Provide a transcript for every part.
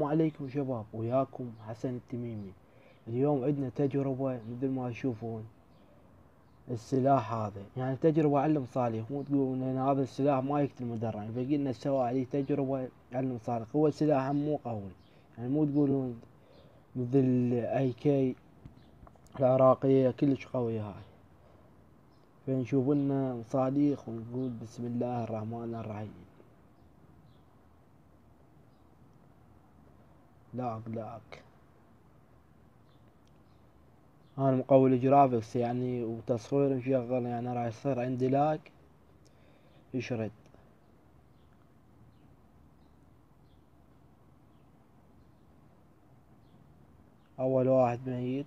السلام عليكم شباب، وياكم حسن التميمي. اليوم عندنا تجربة مثل ما تشوفون. السلاح هذا يعني تجربة علم صالح، مو تقولون ان هذا السلاح ما يقتل مدرع، فقلنا نسوي عليه تجربة علم صالح. هو سلاح مو قوي، يعني مو تقولون مثل اي كي العراقية كلش قوية هاي. فنشوف لنا صواريخ ونقول بسم الله الرحمن الرحيم. لاك انا مقول جرافيكس يعني وتصوير مشغل، يعني راح يصير عندي لاج يشرد. اول واحد ميت،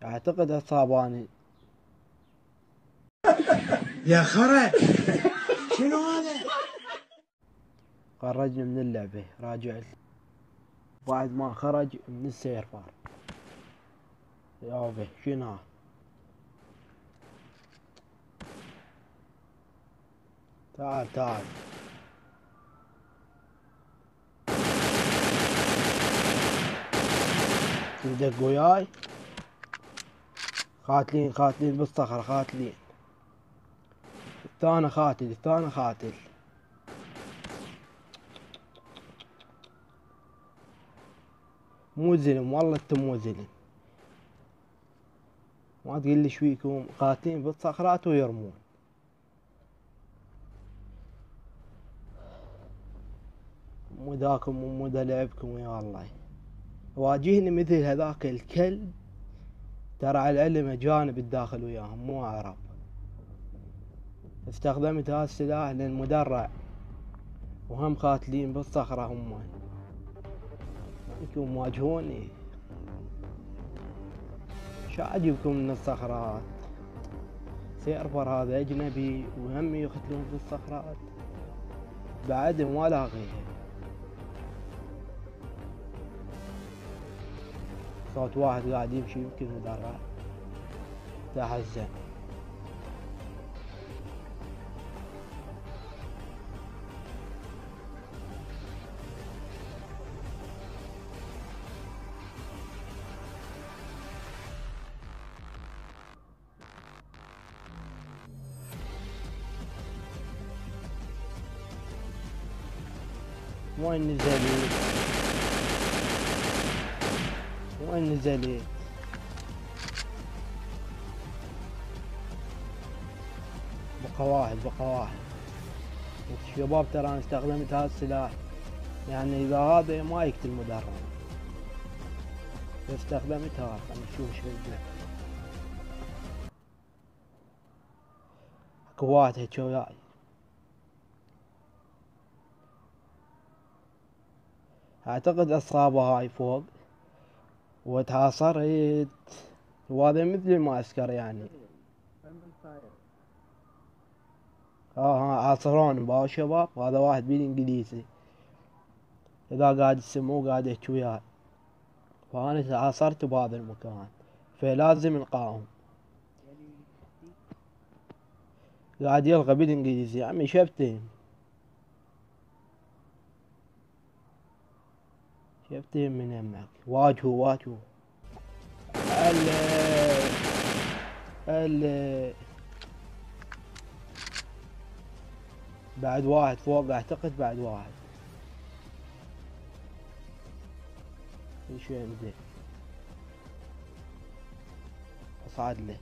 اعتقد اصاباني. يا خرا شنو هذا؟ خرجني من اللعبة، راجع بعد ما خرج من السيرفر. يابا شنو تعال تدق وياي. قاتلين بالصخرة، قاتلين. الثاني قاتل. مو زلم والله، انتم مو زلم. ما تقول لي شويكم قاتلين بالصخرات ويرمون. مو ذاكم ومو ذا لعبكم يا الله. واجهني مثل هذاك الكلب، ترى على العلم اجانب الداخل وياهم مو عرب. استخدمت هذا السلاح لان مدرع وهم قاتلين بالصخرة. هم انتم مواجهوني، شو عجبكم من الصخرات؟ سيرفر هذا اجنبي وهم يقتلون بالصخرات، بعدهم ولا غيره. صوت واحد قاعد يمشي، يمكن مدرع. تحزن. وين نزلت؟ بقى واحد. الشباب ترى انا استخدمت هذا السلاح، يعني اذا هذا ما يقتل مدرع استخدمت هذا. خلينا نشوف ايش بيقول. اكو واحد هيك وياي. اعتقد اصابه هاي فوق وتحاصرت، وهذا مثل المعسكر يعني. عاصرون باو شباب. هذا واحد بالانجليزي، اذا قاعد يسموه قاعد يحكي وياي، فانا تعاصرت بهذا المكان فلازم نقاوم. قاعد يلغى بالانجليزي. يا عمي شفتهم من يمك. واجهوا ال بعد واحد فوق، اعتقد بعد واحد. شوي زين اصعد له.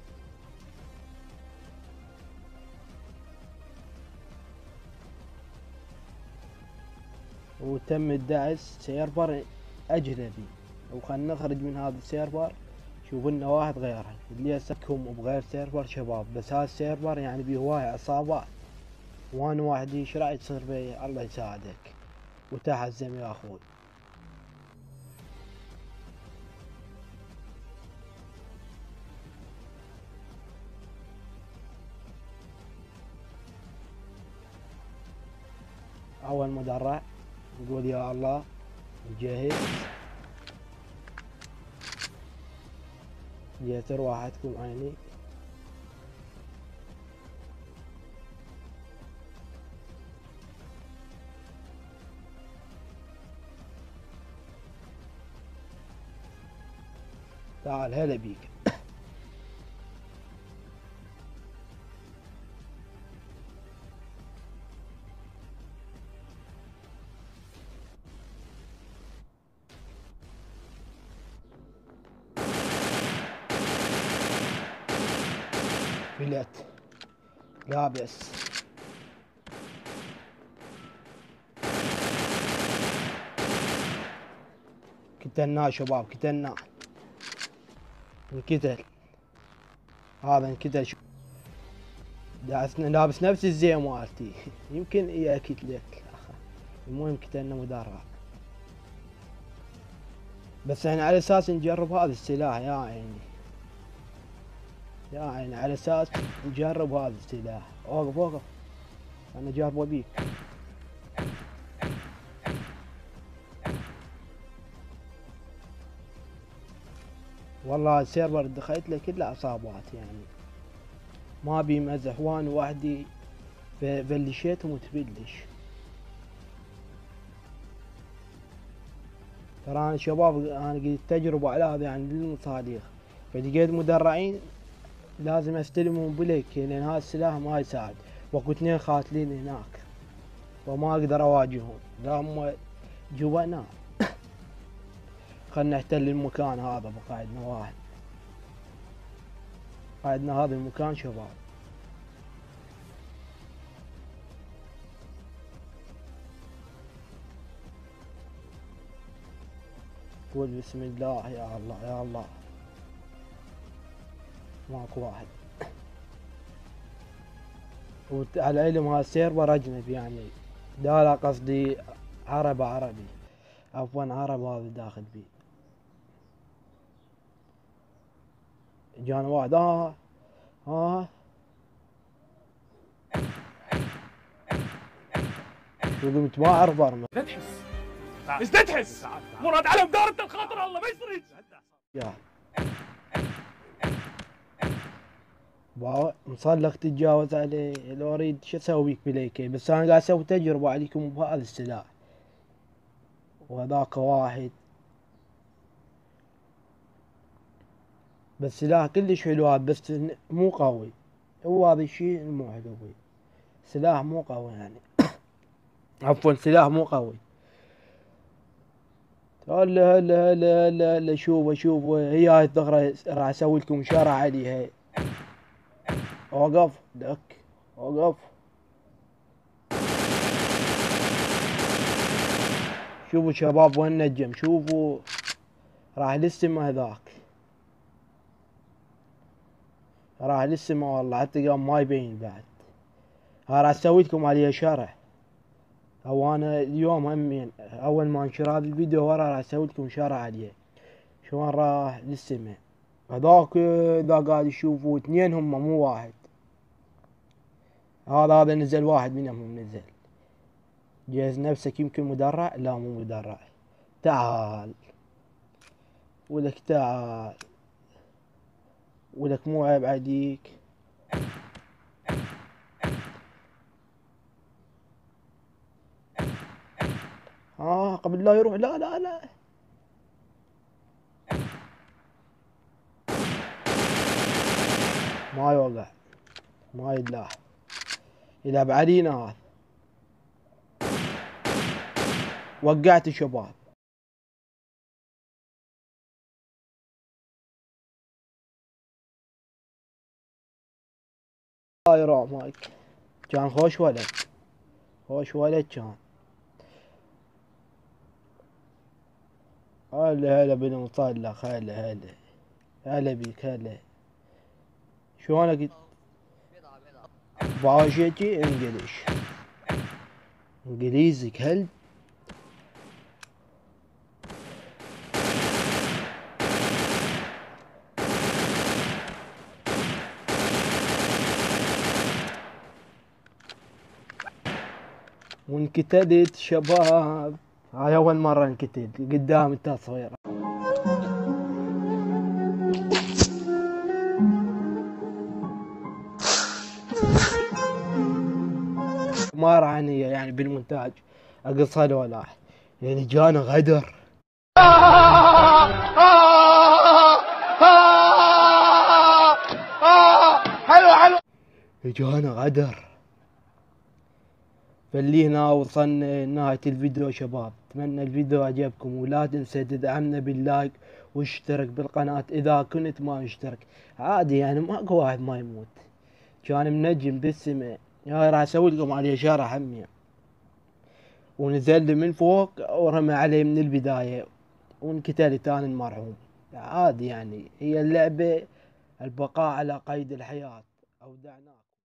وتم الدعس سيرفر اجنبي، وخلنا نخرج من هذا السيرفر. شوف لنا واحد غيره اللي يسكهم بغير سيرفر شباب، بس هذا السيرفر يعني بيه هواي عصابات، وانا وحدي ايش راح يصير بي؟ الله يساعدك وتحزم يا اخوي. اول مدرع نقول يا الله نجهز. جيت واحدكم عيني. تعال هلا بيك. فلت لابس كتلناه شباب، كتلناه انكتل، هذا انكتل لابس نفس الزي مالتي. يمكن اي اكتلك. المهم كتلنا مدرع، بس يعني على اساس نجرب هذا السلاح يا عيني، يا عيني على اساس نجرب هذا السلاح. اوقف اوقف، انا جاربه بيك. والله السيرفر دخلت له كله اصابات يعني، ما بي مزح، وانا وحدي بلشيتهم وتبلش. ترى انا شباب انا قد تجربة على هذا يعني للمصاريخ، فلقيت مدرعين لازم استلمهم بليك لان هذا السلاح ما يساعد، واكو اثنين خاتلين هناك وما اقدر اواجههم، لا هم جبناء. خلنا نحتل المكان هذا، بقاعدنا واحد، قاعدنا هذا المكان شباب. قول بسم الله. يا الله يا الله، ماكو واحد. وعلى علم هذا السيرفر اجنبي يعني، لا قصدي عربي، عفوا عرب هذا داخل بيه. جانا واحد. شو قمت ما اعرف برمى. ايش تحس؟ مراد علم دارة الخاطر الله ما يصير. يا مصلخ تتجاوز عليه، لو اريد شو اسوي بيك بليكي، بس انا قاعد اسوي تجربة عليكم بهذا السلاح. وهذاك واحد، بس سلاح كلش حلو هذا، بس مو قوي. هو هذا الشيء مو حلو فيه، سلاح مو قوي يعني. عفوا سلاح مو قوي. هلا هلا هلا هلا هلا، شوفوا هي هاي الثغرة راح اسوي لكم شارع عليها. اوقف لك، اوقف. شوفوا شباب وين نجم، شوفوا راح للسما هذاك، راح للسما والله، حتى قام ما يبين بعد. ها راح اسوي لكم عليه شرح، او انا اليوم همين اول ما انشر هذا الفيديو ورا راح اسوي لكم شرح عليه شلون راح للسما. هذاك ذا قاعد يشوفوا اثنين هم مو واحد. هذا نزل واحد منهم نزل. جهز نفسك، يمكن مدرع، لا مو مدرع. تعال ولك، تعال ولك، مو عيب عليك. قبل لا يروح، لا لا لا. ما يوقع، ما يدلاح، يلعب علينا هذا. وقعت شباب. الله يرحمك، كان خوش ولد، خوش ولد كان. هلا هلا بالمطلق، هلا هلا هلا بيك، هلا. شلونك؟ بعاشتي انجليش، انجليزي كلب. وانكتدت شباب، هاي اول مرة انكتد قدام التصوير. ما راح يعني بالمونتاج اقصها الولاح، يعني جانا غدر. اجانا غدر. فاللي هنا وصلنا نهاية الفيديو شباب، اتمنى الفيديو عجبكم، ولا تنسى تدعمنا باللايك واشترك بالقناة اذا كنت ما مشترك. عادي يعني ماكو واحد ما يموت، كان منجم بالسماء. هاي راح اسوي لكم عليه شرح همي، ونزل لي من فوق ورمى عليه من البداية وانقتل تاني المرحوم. عادي يعني، هي اللعبة البقاء على قيد الحياة. أودعناك.